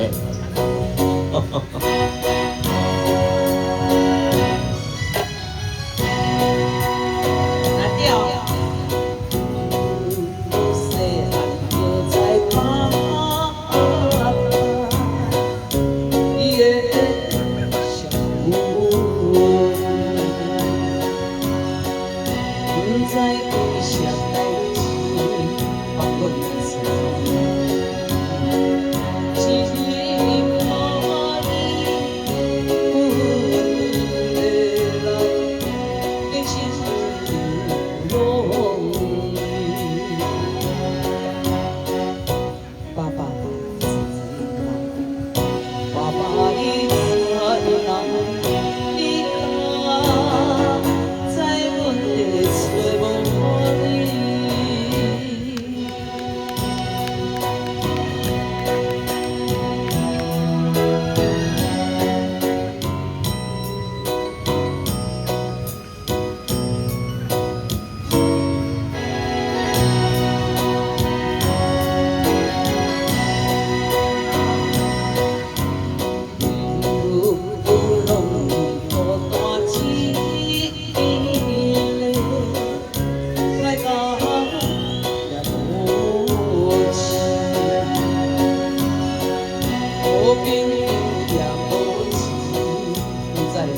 嘞。在为啥代志放阮知？一无你，阮的来变成容易。爸爸在哪？爸爸你在哪？你可在阮的找无你？无朋友也无钱，在哪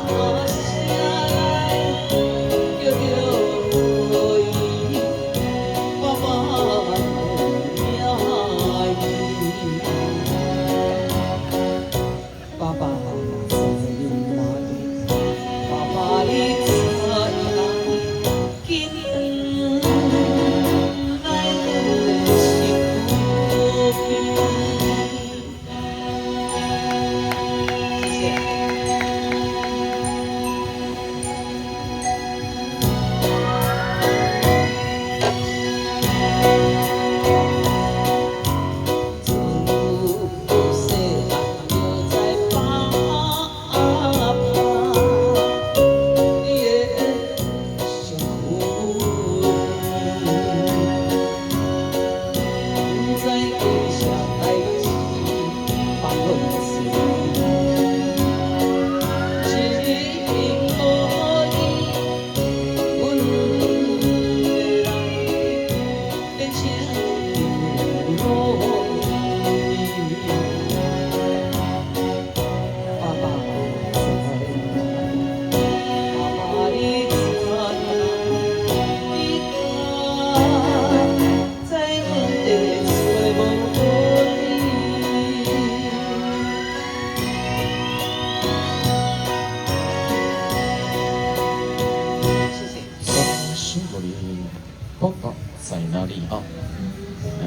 大声来叫着伊，爸爸的名。爸爸在哪里？爸爸你在哪？紧来阮的身边。谢谢。自细汉就知爸爸，你的伤不知为啥代志放阮知？一无你，阮的来变成容易。爸爸在哪？爸爸你在哪？你可在阮的找无你？谢谢。辛苦你，爸爸在哪里啊？